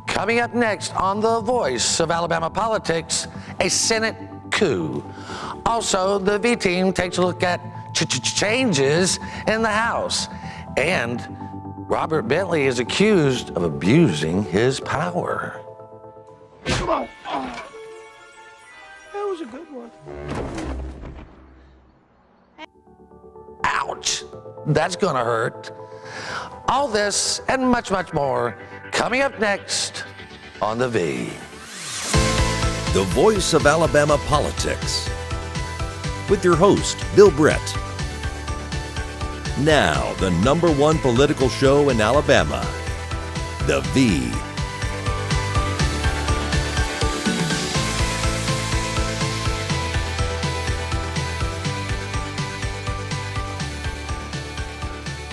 Coming up next on The Voice of Alabama Politics, a Senate coup. Also, the V team takes a look at changes in the House. And Robert Bentley is accused of abusing his power. Come on. That was a good one. Ouch. That's gonna hurt. All this and much, much more coming up next on The V. The Voice of Alabama Politics. With your host, Bill Brett. Now, the #1 political show in Alabama, The V.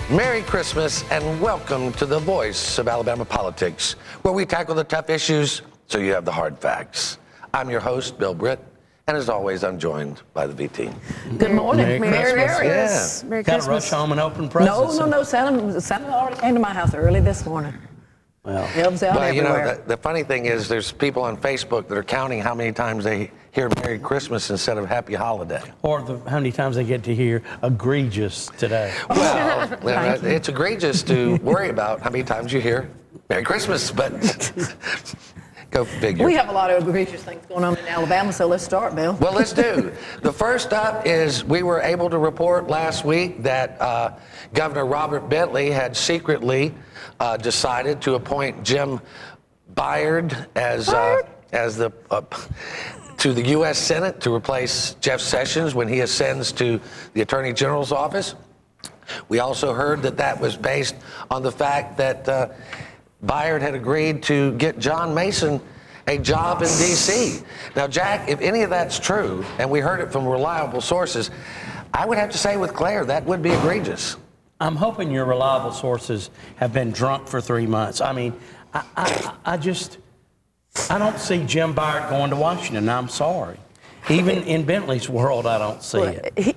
Merry Christmas and welcome to The Voice of Alabama Politics, where we tackle the tough issues so you have the hard facts. I'm your host, Bill Britt, and as always, I'm joined by the V team. Good morning. Merry Christmas. Yeah. Merry Got to Christmas. rush home and open presents. No. Santa already came to my house early this morning. Well, Elves out Well, you everywhere. know, the funny thing is there's people on Facebook that are counting how many times they hear Merry Christmas instead of Happy Holiday. or how many times they get to hear egregious today. Well, Thank you. it's egregious to worry about how many times you hear Merry Christmas, but go figure. We have a lot of egregious things going on in Alabama, so let's start, Bill. Well, let's do. The first up is we were able to report last week that Governor Robert Bentley had secretly decided to appoint Jim Byard as the to the U.S. Senate to replace Jeff Sessions when he ascends to the Attorney General's office. We also heard that was based on the fact that Byard had agreed to get John Mason a job in D.C. Now, Jack, if any of that's true, and we heard it from reliable sources, I would have to say with Claire, that would be egregious. I'm hoping your reliable sources have been drunk for 3 months. I mean, I don't see Jim Byard going to Washington. I'm sorry. Even in Bentley's world, I don't see it.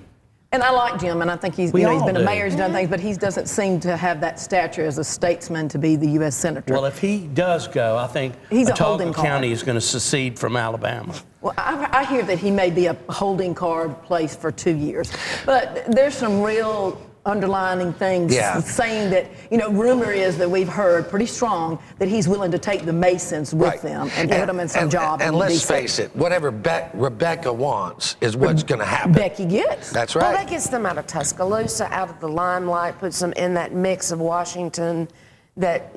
And I like Jim, and I think he's We he's all been a do. mayor, he's done things, but he doesn't seem to have that stature as a statesman to be the U.S. senator. Well, if he does go, I think He's a holding Watauga card. County is going to secede from Alabama. Well, I hear that he may be a holding card place for 2 years, but there's some real underlining things saying that, rumor is that we've heard pretty strong that he's willing to take the Masons with them and put them in some job. And in let's DC. face it, whatever Rebecca wants is what's going to happen. Becky gets. That's Well, right. that gets them out of Tuscaloosa, out of the limelight, puts them in that mix of Washington that,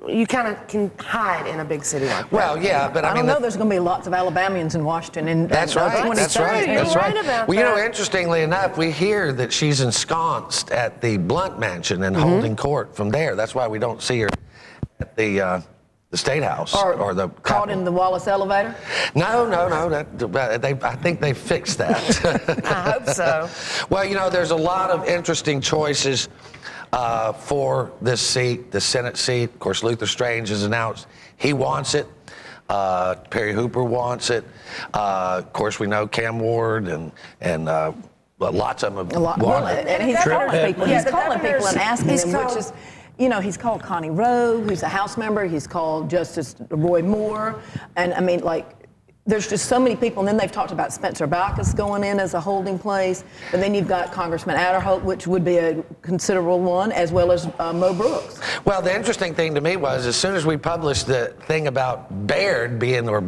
you kind of can hide in a big city like that. Well, yeah, but I I mean, don't know. There's going to be lots of Alabamians in Washington. And That's right. That's right. You're That's right right. about Well, that. interestingly enough, we hear that she's ensconced at the Blunt Mansion and holding court from there. That's why we don't see her at the State House or the caught Capitol. in the Wallace elevator. No. I think they fixed that. I hope so. Well, there's a lot of interesting choices for this seat, the Senate seat. Of course, Luther Strange has announced he wants it. Perry Hooper wants it. Of course, we know Cam Ward and lots of them want it. And he's calling people. Yeah, He's the calling people and governor's- asking he's them, called- which is, he's called Connie Rowe, who's a House member. He's called Justice Roy Moore. And I mean, there's just so many people. And then they've talked about Spencer Baucus going in as a holding place. And then you've got Congressman Adderholt, which would be a considerable one, as well as Mo Brooks. Well, the interesting thing to me was as soon as we published the thing about Byard being the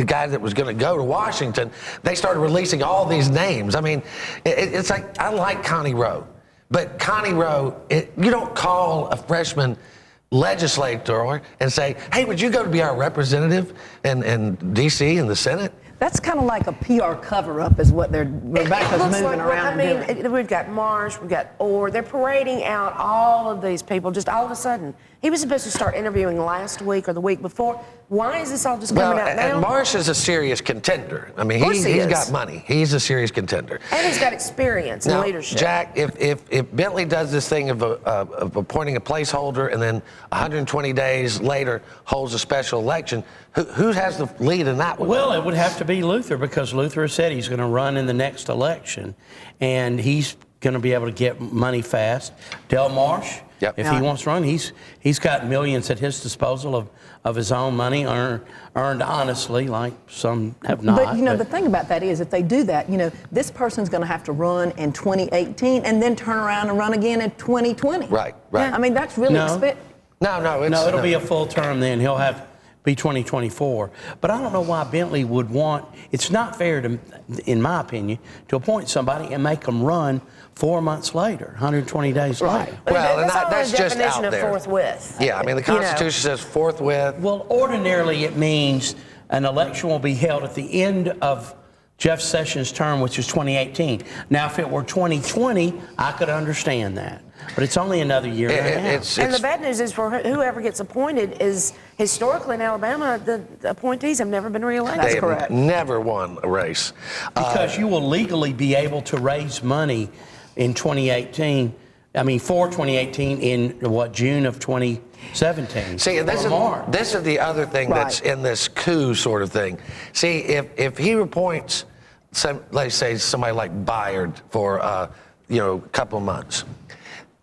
guy that was going to go to Washington, they started releasing all these names. I mean, it's like, I like Connie Rowe, but Connie Rowe, you don't call a freshman legislator and say, hey, would you go to be our representative in D.C. in the Senate? That's kind of like a PR cover-up is what Rebecca's Looks moving around and doing. we've got Marsh, we've got Orr. They're parading out all of these people just all of a sudden. He was supposed to start interviewing last week or the week before. Why is this all just coming out now? And Marsh is a serious contender. I mean, Of course he he's is. got money. He's a serious contender. And he's got experience in Now, leadership. Jack, if Bentley does this thing of appointing a placeholder and then 120 days later holds a special election, who has the lead in that one? Well, it would have to be Luther because Luther has said he's going to run in the next election, and he's going to be able to get money fast. Del Marsh Yep. If he wants to run, he's got millions at his disposal of his own money earned honestly, like some have not. But, the thing about that is if they do that, this person's going to have to run in 2018 and then turn around and run again in 2020. Right. I mean, that's really expensive. No, it'll be a full term then. He'll have be 2024. But I don't know why Bentley would want, it's not fair to, in my opinion, to appoint somebody and make them run 4 months later, 120 days later. Well, and that's that's the just definition out of there. forthwith. Yeah, I mean, the Constitution says forthwith. Well, ordinarily it means an election will be held at the end of Jeff Sessions' term, which is 2018. Now, if it were 2020, I could understand that. But it's only another year and a half. And the bad news is for whoever gets appointed is historically in Alabama, the appointees have never been reelected. They have never won a race. Because you will legally be able to raise money in 2018, for 2018 in June of 2017. See, and this is the other thing that's in this coup sort of thing. See, if he appoints, let's say somebody like Byard for a couple of months.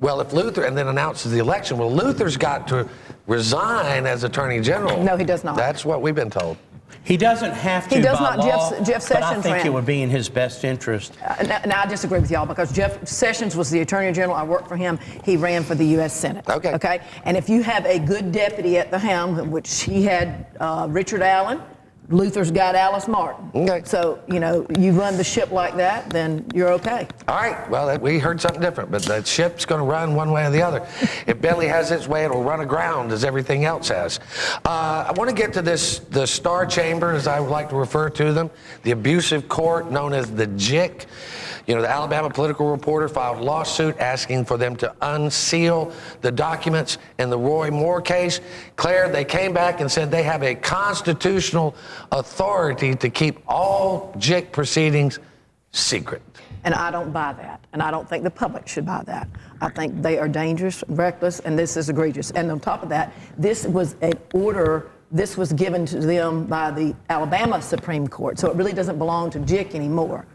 Well, if Luther, and then announces the election, well, Luther's got to resign as Attorney General. No, he does not. That's what we've been told. He doesn't have to. He does by not. law, Jeff Sessions but I think ran. it would be in his best interest. Now, I disagree with y'all because Jeff Sessions was the Attorney General. I worked for him. He ran for the U.S. Senate. Okay. And if you have a good deputy at the helm, which he had Richard Allen, Luther's got Alice Martin. Okay. So, you run the ship like that, then you're okay. All right. Well, we heard something different, but the ship's going to run one way or the other. If Bentley has its way, it'll run aground as everything else has. I want to get to the Star Chamber, as I would like to refer to them, the abusive court known as the JIC. The Alabama Political Reporter filed a lawsuit asking for them to unseal the documents in the Roy Moore case. Claire, they came back and said they have a constitutional authority to keep all JIC proceedings secret. And I don't buy that. And I don't think the public should buy that. I think they are dangerous, reckless, and this is egregious. And on top of that, this was an order. This was given to them by the Alabama Supreme Court. So it really doesn't belong to JIC anymore.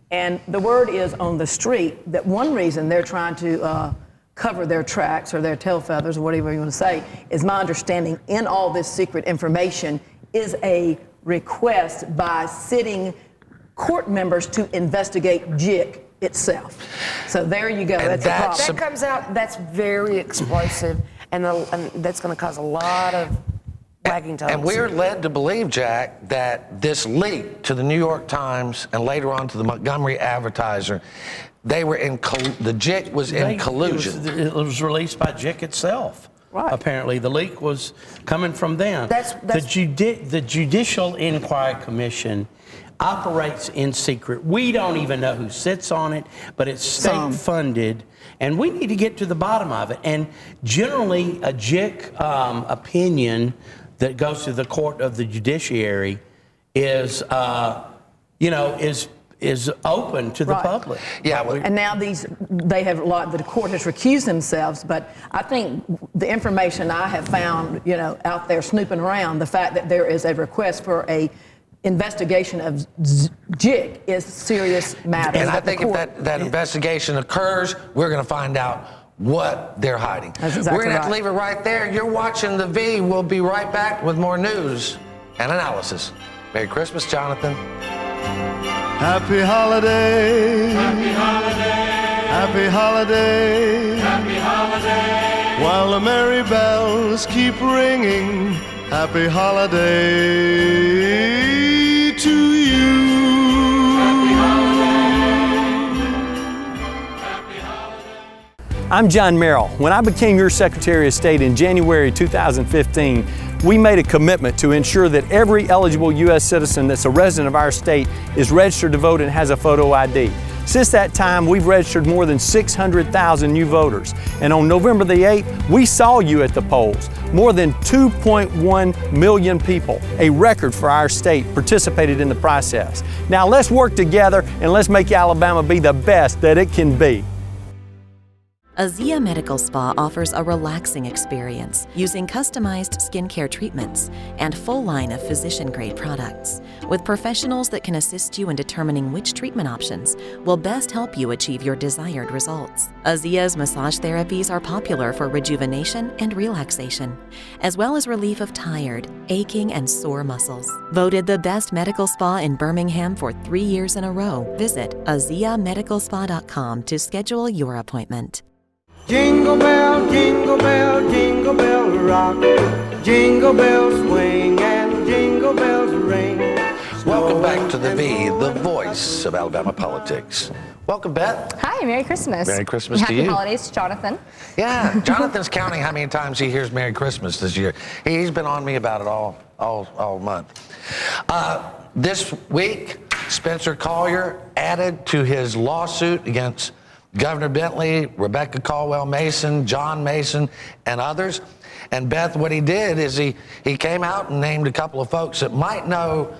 And the word is on the street that one reason they're trying to cover their tracks or their tail feathers or whatever you want to say is my understanding in all this secret information is a request by sitting court members to investigate JIC itself. So there you go. And that's a problem. That comes out, that's very explosive, and that's going to cause a lot of wagging toes. And we're led to believe, Jack, that this leak to the New York Times and later on to the Montgomery Advertiser, they were the JIC was in collusion. It was released by JIC itself. Right. Apparently, the leak was coming from them. The Judicial Inquiry Commission operates in secret. We don't even know who sits on it, but it's state funded, and we need to get to the bottom of it. And generally, a JIC opinion that goes to the court of the judiciary is open to the public. Yeah. And now the court has recused themselves, but I think the information I have found, out there snooping around, the fact that there is a request for a investigation of JIC is serious matter. And I think if that investigation occurs, we're going to find out what they're hiding. That's exactly We're going to have to leave it right there. You're watching The V. We'll be right back with more news and analysis. Merry Christmas, Jonathan. Happy holiday. Happy holiday. Happy holiday. Happy holiday. While the merry bells keep ringing, happy holiday to you. Happy holiday. I'm John Merrill. When I became your Secretary of State in January 2015, we made a commitment to ensure that every eligible U.S. citizen that's a resident of our state is registered to vote and has a photo ID. Since that time, we've registered more than 600,000 new voters. And on November the 8th, we saw you at the polls. More than 2.1 million people, a record for our state, participated in the process. Now let's work together and let's make Alabama be the best that it can be. Azia Medical Spa offers a relaxing experience using customized skincare treatments and full line of physician-grade products, with professionals that can assist you in determining which treatment options will best help you achieve your desired results. Azia's massage therapies are popular for rejuvenation and relaxation, as well as relief of tired, aching, and sore muscles. Voted the best medical spa in Birmingham for 3 years in a row, visit AziaMedicalSpa.com to schedule your appointment. Jingle bell, jingle bell rock. Jingle bells swing and jingle bells ring. Welcome back to the voice of Alabama politics. Welcome, Beth. Hi, Merry Christmas. Merry Christmas and to you. Happy holidays to Jonathan. Yeah, Jonathan's counting how many times he hears Merry Christmas this year. He's been on me about it all month. This week, Spencer Collier added to his lawsuit against Governor Bentley, Rebecca Caldwell Mason, John Mason, and others. And Beth, what he did is he came out and named a couple of folks that might know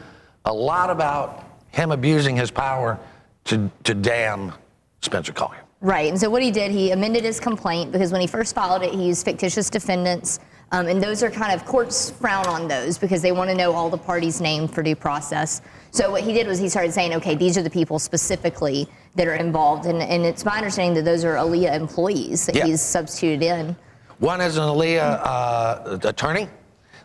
a lot about him abusing his power to damn Spencer Collier. Right, and so what he did, he amended his complaint because when he first filed it, he used fictitious defendants. And those are kind of, courts frown on those because they want to know all the parties named for due process. So what he did was he started saying, okay, these are the people specifically that are involved. And it's my understanding that those are Aaliyah employees that he's substituted in. One is an Aaliyah attorney.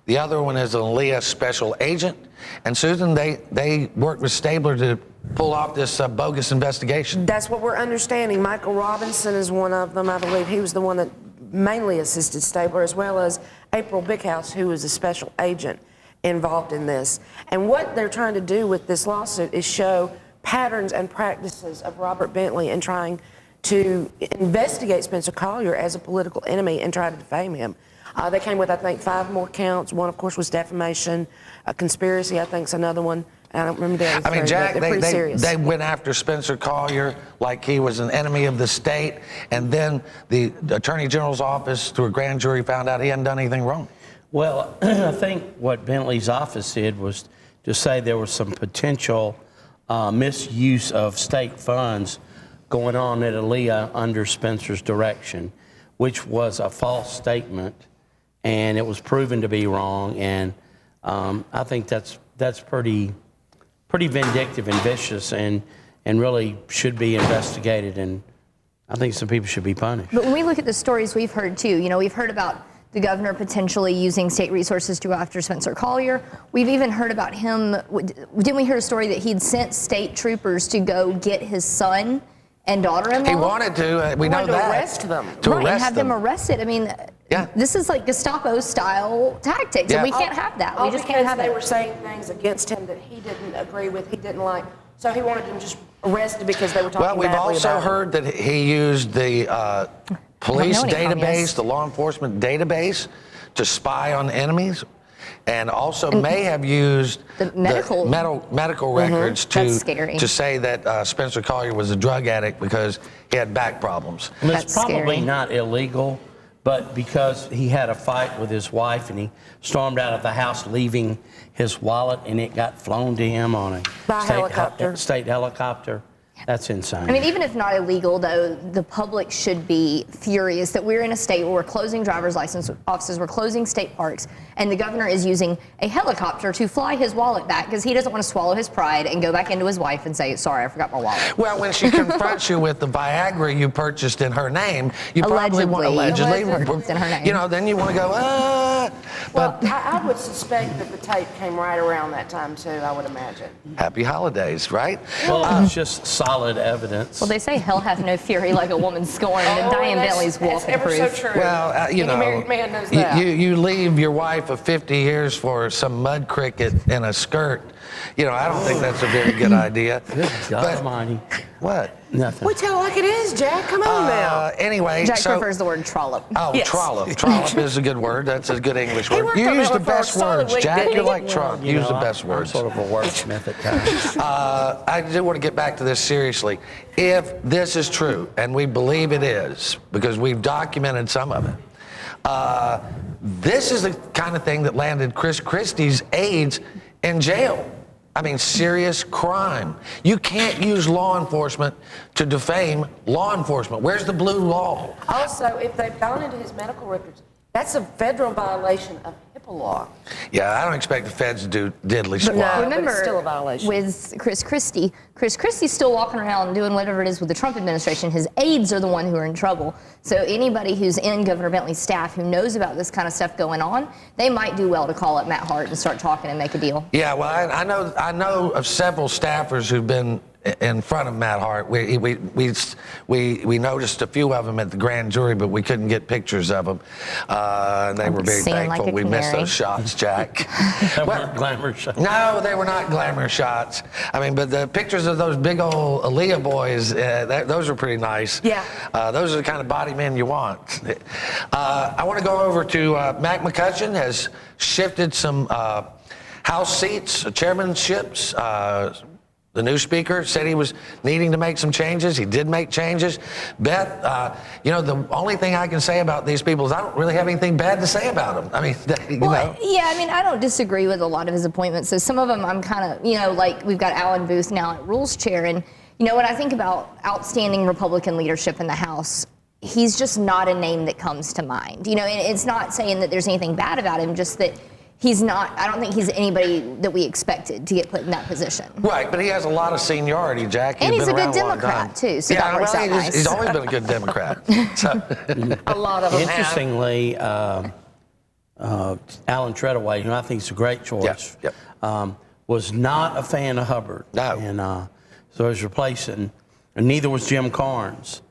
The other one is an Aaliyah special agent. And Susan, they worked with Stabler to pull off this bogus investigation. That's what we're understanding. Michael Robinson is one of them. I believe he was the one that mainly assisted Stabler, as well as April Bickhouse, who was a special agent involved in this. And what they're trying to do with this lawsuit is show patterns and practices of Robert Bentley in trying to investigate Spencer Collier as a political enemy and try to defame him. They came with, I think, 5 more counts. One, of course, was defamation. A conspiracy, I think, is another one. I don't remember the other three, Jack, they're pretty serious. they went after Spencer Collier like he was an enemy of the state, and then the Attorney General's office, through a grand jury, found out he hadn't done anything wrong. Well, I think what Bentley's office did was to say there was some potential misuse of state funds going on at Aaliyah under Spencer's direction, which was a false statement, and it was proven to be wrong. And I think that's pretty vindictive and vicious, and really should be investigated. And I think some people should be punished. But when we look at the stories we've heard too, we've heard about the governor potentially using state resources to go after Spencer Collier. We've even heard about him. Didn't we hear a story that he'd sent state troopers to go get his son and daughter-in-law? He wanted to. We know that. To arrest them. Right, and have them arrested. I mean, this is like Gestapo-style tactics, and we can't have that. We just can't have they it. were saying things against him that he didn't agree with, he didn't like. So he wanted them just arrested because they were talking badly about him. Well, we've also heard that he used the police database, the law enforcement database, to spy on enemies, and also may have used the medical records to say that Spencer Collier was a drug addict because he had back problems. And it's probably not illegal, but because he had a fight with his wife and he stormed out of the house leaving his wallet, and it got flown to him on a state helicopter. That's insane. I mean, even if not illegal, though, the public should be furious that we're in a state where we're closing driver's license offices, we're closing state parks, and the governor is using a helicopter to fly his wallet back because he doesn't want to swallow his pride and go back into his wife and say, sorry, I forgot my wallet. Well, when she confronts you with the Viagra you purchased in her name, you probably want allegedly in her name. Then you want to go, Well, I would suspect that the tape came right around that time, too, I would imagine. Happy holidays, right? Well, it's just solid evidence. Well, they say hell hath no fury like a woman scorned, and Diane Bentley's walking proof. That's ever so true. Well, Any married man knows that. You leave your wife of 50 years for some mud cricket in a skirt. I don't think that's a very good idea. Good God Almighty. What? Nothing. We tell it like it is, Jack. Come on now. Anyway, Jack prefers the word trollop. Oh, yes. Trollop. Trollop is a good word. That's a good English He word. worked You on use that the for a best solid words, week, Jack. didn't You're he? like Trump. Use the best words. I'm sort of a wordsmith at times. I do want to get back to this seriously. If this is true, and we believe it is, because we've documented some of it, this is the kind of thing that landed Chris Christie's aides in jail. I mean, serious crime. You can't use law enforcement to defame law enforcement. Where's the blue law? Also, if they've gone into his medical records, that's a federal violation of HIPAA law. Yeah, I don't expect the feds to do diddly squat. No. But Remember, it's still a violation. with Chris Christie's still walking around doing whatever it is with the Trump administration. His aides are the one who are in trouble. So anybody who's in Governor Bentley's staff who knows about this kind of stuff going on, they might do well to call up Matt Hart and start talking and make a deal. Yeah, well, I know of several staffers who've been in front of Matt Hart. We noticed a few of them at the grand jury, but we couldn't get pictures of them. And they were very Singing like thankful a we missed canary. those shots, Jack. That weren't glamour shots. No, they were not glamour shots. I mean, but the pictures of those big old Aaliyah boys, those are pretty nice. Yeah. Those are the kind of body men you want. I want to go over to Mac McCutcheon has shifted some House seats, chairmanships. The new speaker said he was needing to make some changes. He did make changes. Beth, the only thing I can say about these people is I don't really have anything bad to say about them. I mean, Yeah, I mean, I don't disagree with a lot of his appointments. So some of them I'm kind of, like we've got Alan Booth now at Rules Chair. And, when I think about outstanding Republican leadership in the House, he's just not a name that comes to mind. And it's not saying that there's anything bad about him, just that I don't think he's anybody that we expected to get put in that position. Right, but he has a lot of seniority, Jack. And he's a been good around long Democrat, time. too, so that works out nice. He's always been a good Democrat. So. A lot of them Interestingly, Alan Treadaway, who I think is a great choice, was not a fan of Hubbard. No. And so he's replacing, and neither was Jim Carnes,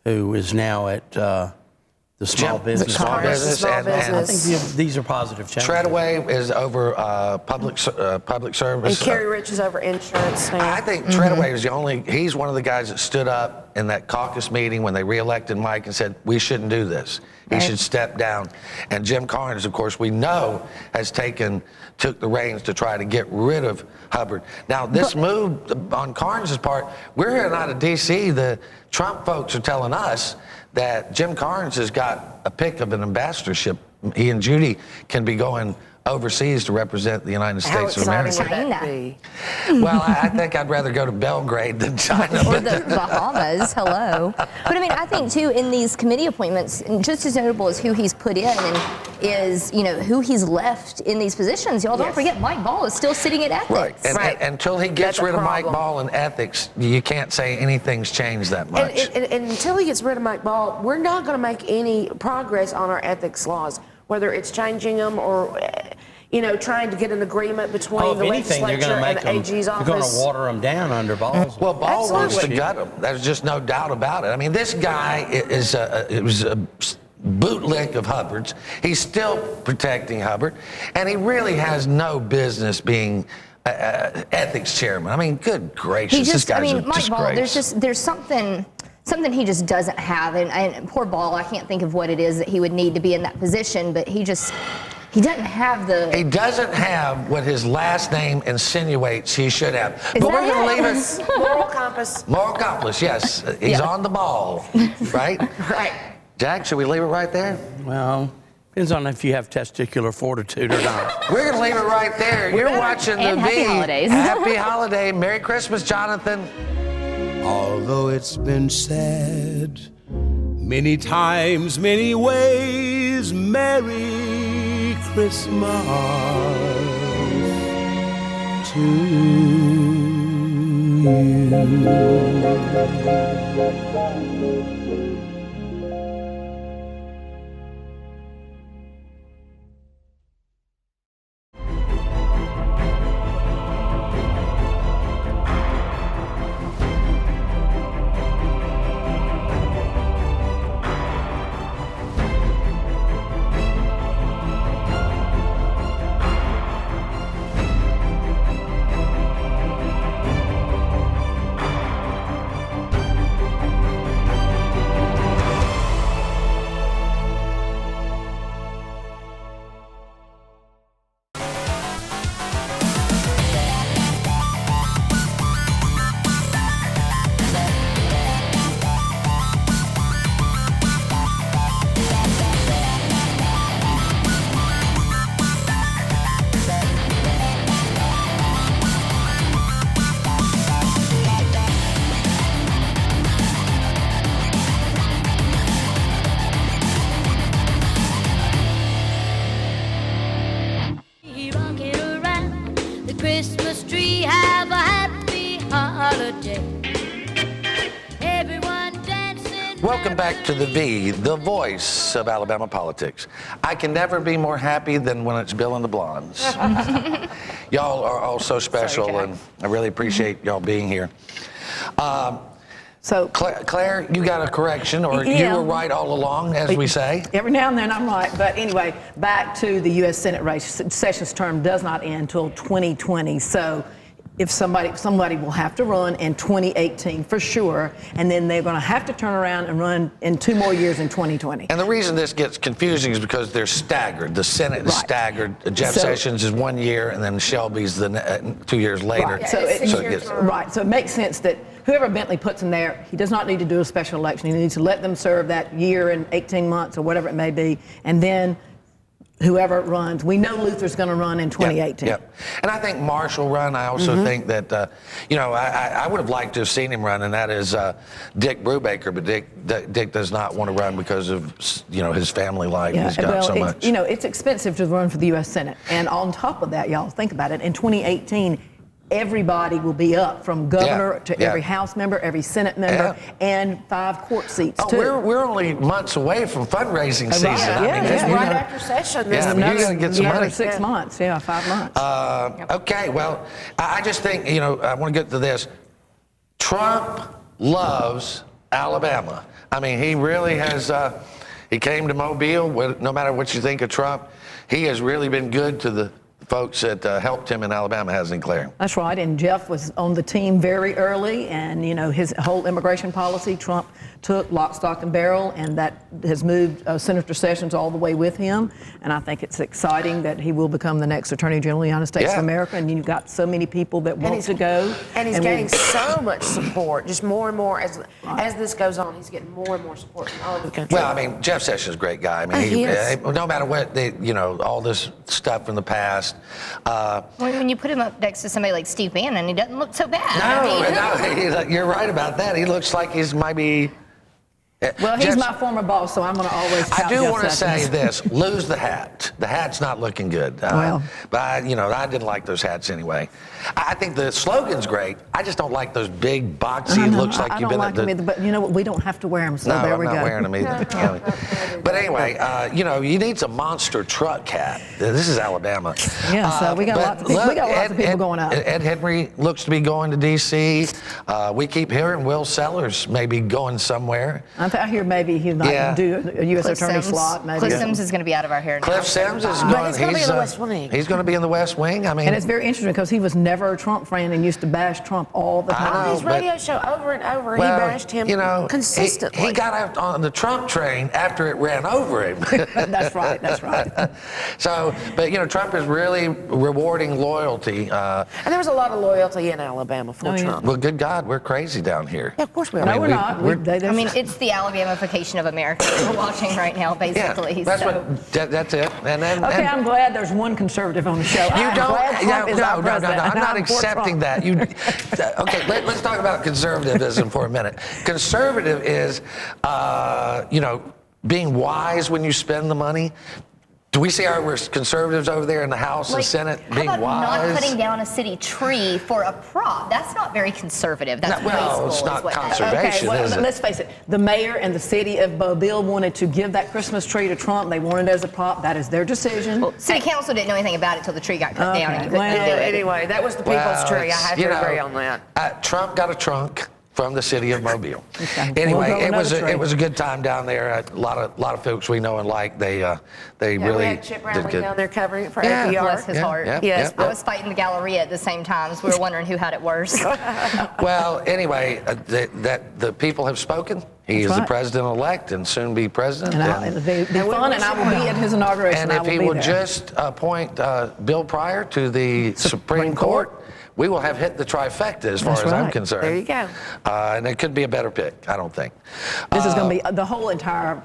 who is now at the small business. Small business. I think these are positive changes. Treadaway is over public service. And Kerry Rich is over insurance now. I think Treadaway is he's one of the guys that stood up in that caucus meeting when they reelected Mike and said, we shouldn't do this. He should step down. And Jim Carnes, of course, we know has took the reins to try to get rid of Hubbard. Now, this move on Carnes' part, we're hearing out of D.C., the Trump folks are telling us that Jim Carnes has got a pick of an ambassadorship. He and Judy can be going overseas to represent the United States of America. How exciting would that be? Well, I think I'd rather go to Belgrade than China. Or the Bahamas, hello. But I mean, I think too, in these committee appointments, and just as notable as who he's put in and is, who he's left in these positions. Y'all don't forget, Mike Ball is still sitting at ethics. Right. And until he gets That's a rid of Mike problem. Ball and ethics, you can't say anything's changed that much. And until he gets rid of Mike Ball, we're not going to make any progress on our ethics laws, whether it's changing them or, trying to get an agreement between the legislature and the AG's office. They're going to water them down under Ball's. Well, Ball wants to Absolutely. gut him. There's just no doubt about it. I mean, this guy it was a bootlick of Hubbard's. He's still protecting Hubbard, and he really has no business being ethics chairman. I mean, good gracious, this guy's a Mike Ball, disgrace. there's something he just doesn't have, and poor Ball, I can't think of what it is that he would need to be in that position, but he doesn't have He doesn't have what his last name insinuates he should have. But we're that going to it? leave it. Moral compass. Moral compass, yes. He's on the ball, right? Right. Jack, should we leave it right there? Well, depends on if you have testicular fortitude or not. We're going to leave it right there. You're watching And the happy V. holidays. Happy holiday. Merry Christmas, Jonathan. Although it's been said many times, many ways, Merry Christmas to you. Christmas tree, have a happy holiday. Everyone dancing. Welcome back to the voice of Alabama politics. I can never be more happy than when it's Bill and the Blondes. Y'all are all so special, Sorry, and I really appreciate y'all being here. So Claire, you got a correction, or Yeah. you were right all along, as we say. every now and then I'm right. But anyway, back to the U.S. Senate race. Sessions' term does not end until 2020. So if somebody will have to run in 2018 for sure, and then they're going to have to turn around and run in 2 more years in 2020. And the reason this gets confusing is because they're staggered. The Senate is staggered. Jeff Sessions is 1 year, and then Shelby's 2 years later. Right. So it makes sense that whoever Bentley puts in there, he does not need to do a special election. He needs to let them serve that year and 18 months or whatever it may be, and then whoever runs. We know Luther's going to run in 2018. Yep. And I think Marsh will run. I also think that, I would have liked to have seen him run, and that is Dick Brubaker, but Dick does not want to run because of, his family life. He's got so much. It's expensive to run for the U.S. Senate. And on top of that, y'all, think about it. In 2018, everybody will be up from governor to every House member, every Senate member, and 5 court seats, too. We're only months away from fundraising season. Right after session. You got to get some money. 6 months, 5 months. Okay, well, I just think, I want to get to this. Trump loves Alabama. I mean, he really has, he came to Mobile, no matter what you think of Trump, he has really been good to the folks that helped him in Alabama, hasn't he, Claire? That's right, and Jeff was on the team very early, and his whole immigration policy, Trump took lock, stock, and barrel, and that has moved Senator Sessions all the way with him. And I think it's exciting that he will become the next Attorney General of the United States of America. And you've got so many people that want to go. And he's getting so much support, just more and more as this goes on. He's getting more and more support from all over the country. Well, I mean, Jeff Sessions is a great guy. I mean, He is. no matter what, all this stuff from the past. When you put him up next to somebody like Steve Bannon, he doesn't look so bad. No, you're right about that. He looks like he's maybe. Well, he's my former boss, so I'm going to always tout I do Jeff want to say Sessions. this: lose the hat. The hat's not looking good. Well. But I didn't like those hats anyway. I think the slogan's great. I just don't like those big boxy. Looks like you've been at the. I don't like them either, but you know what? We don't have to wear them, so No, there I'm we not go. wearing them either. But anyway, you need some monster truck hat. This is Alabama. Yeah, so we got lots of people. We got lots of people going out. Ed Henry looks to be going to D.C. We keep hearing Will Sellers maybe going somewhere. I hear maybe he might do a U.S. Attorney slot. Maybe. Cliff Sims is going to be out of our hair now. Cliff Sims is But going. he's going to be in the West Wing. He's going to be in the West Wing. I mean, And it's very interesting because he was never a Trump fan and used to bash Trump all the time. I know, His radio show over and over, well, he bashed him consistently. He got out on the Trump train after it ran over him. That's right. That's right. So, but Trump is really rewarding loyalty. And there was a lot of loyalty in Alabama for Trump. Well, good God, we're crazy down here. Yeah, of course we are. No, we're not. It's the Alabamification of America that we're watching right now, basically. Yeah, that's it. And then, Okay, I'm glad there's one conservative on the show. No, I'm not accepting that. Okay, let's talk about conservatism for a minute. Conservative is, being wise when you spend the money. Do we see our conservatives over there in the House and Senate being how about wise? not cutting down a city tree for a prop? That's not very conservative. That's wasteful. It's not is what that is. conservation, Okay, is it? let's face it. The mayor and the city of Mobile wanted to give that Christmas tree to Trump. They wanted it as a prop. That is their decision. Well, city council didn't know anything about it until the tree got cut down and you couldn't do it. Anyway, that was the people's tree. I have to agree on that. Trump got a trunk from the city of Mobile. Okay. Anyway, We'll go another it was a good time down there. A lot of folks we know and like. They really we had Chip did Rowley good. down there covering it for Yeah. FDR. Bless his heart. Yes. I was fighting the Galleria at the same time, so we were wondering who had it worse. Well, anyway, the people have spoken. He is the president-elect and soon be president. It'll be fun, and I will be at his inauguration. And if he will just appoint Bill Pryor to the Supreme Court, we will have hit the trifecta as far as I'm concerned. There you go. And it could be a better pick, I don't think. This is going to be the whole entire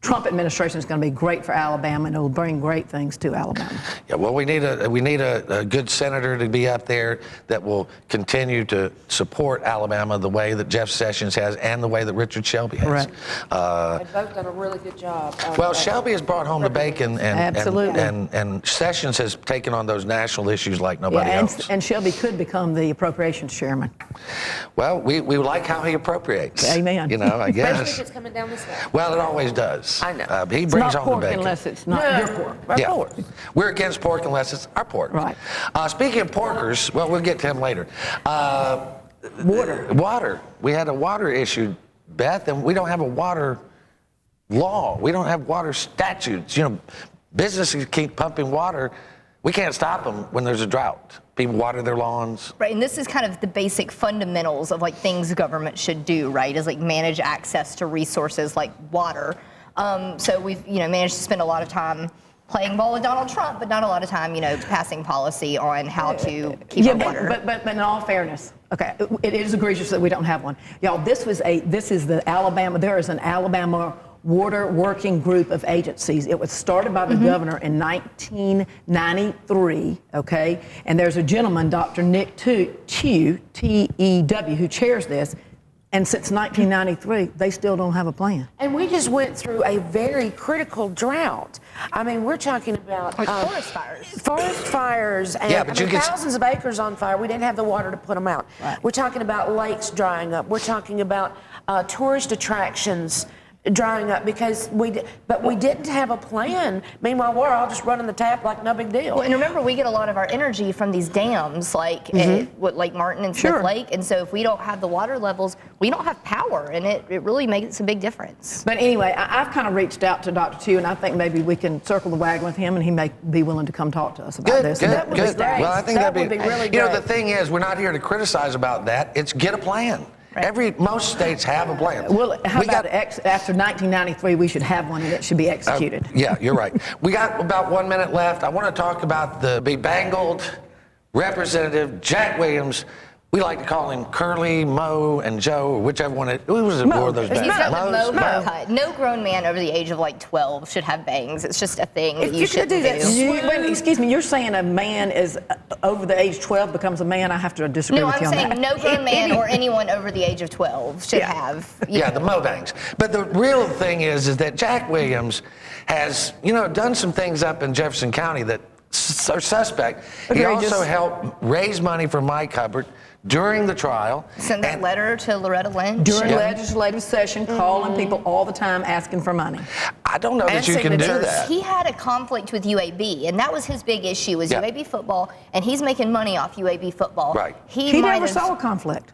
Trump administration is going to be great for Alabama, and it will bring great things to Alabama. Yeah, well, we need a good senator to be up there that will continue to support Alabama the way that Jeff Sessions has and the way that Richard Shelby has. Right. They've both done a really good job. Well, Shelby has brought home the bacon, Absolutely. and Sessions has taken on those national issues like nobody else. And Shelby could become the appropriations chairman. Well, we like how he appropriates. Amen. You know, I Especially guess. if it's coming down this way. Well, it always does. I know. He It's brings not home pork the bacon. unless it's not your pork. Of Yeah. course. We're against pork unless it's our pork. Right. Speaking of porkers, well, we'll get to him later. Water. We had a water issue, Beth, and we don't have a water law. We don't have water statutes. You know, businesses keep pumping water. We can't stop them when there's a drought. People water their lawns. Right, and this is kind of the basic fundamentals of like things government should do, right? Is like manage access to resources like water. So we've managed to spend a lot of time playing ball with Donald Trump, but not a lot of time, passing policy on how to keep our water. But in all fairness, okay, it is egregious that we don't have one. Y'all, this is the Alabama. There is an Alabama water working group of agencies. It was started by the governor in 1993, okay? And there's a gentleman, Dr. Nick Tew, T-E-W, who chairs this. And since 1993, they still don't have a plan. And we just went through a very critical drought. I mean, we're talking about forest fires. Forest fires and thousands of acres on fire. We didn't have the water to put them out. Right. We're talking about lakes drying up. We're talking about tourist attractions drying up because we didn't have a plan. Meanwhile, we're all just running the tap like no big deal. Well, and remember, we get a lot of our energy from these dams, like like Martin and Smith Lake. And so if we don't have the water levels, we don't have power, and it really makes a big difference. But anyway, I've kind of reached out to Dr. Tew, and I think maybe we can circle the wagon with him, and he may be willing to come talk to us about this. Good. That would be great. Well, I think that that'd would be really You know, great. the thing is, we're not here to criticize about that. It's get a plan. Right. Most states have a plan. Well, how about after 1993, we should have one, and it should be executed. Yeah, you're right. We got about 1 minute left. I want to talk about the bebangled Representative Jack Williams. We like to call him Curly, Mo, and Joe, or whichever one. Who was it? Wore those He's bangs? got the Mo's? Mo haircut. No grown man over the age of like 12 should have bangs. It's just a thing that you you shouldn't could do that, do. Excuse me, you're saying a man is over the age 12 becomes a man? I have to disagree No, with I'm you on saying that. no grown man or anyone over the age of 12 should have. Yeah, the Mo bangs. But the real thing is that Jack Williams has, done some things up in Jefferson County that are suspect. He also helped raise money for Mike Hubbard during the trial. Send that letter to Loretta Lynch. During legislative session, calling people all the time asking for money. I don't know that you can do that. He had a conflict with UAB, and that was his big issue was UAB football, and he's making money off UAB football. Right. He never saw a conflict.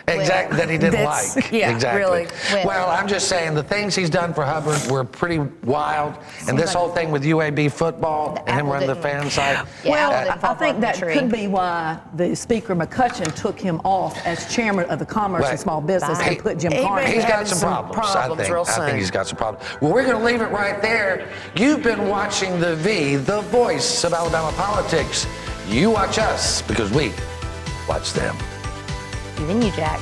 Exactly, that he didn't like. Yeah, exactly. really. Well, I'm just saying the things he's done for Hubbard were pretty wild, and this whole thing with UAB football and him running the fan site. Yeah, Well, I think that could be why the Speaker McCutcheon took him off as chairman of the Commerce and Small Business and put Jim Carney. He's got having some some problems, I problems real think. I soon. think he's got some problems. Well, we're going to leave it right there. You've been watching The V, the voice of Alabama politics. You watch us because we watch them. Even you, Jack.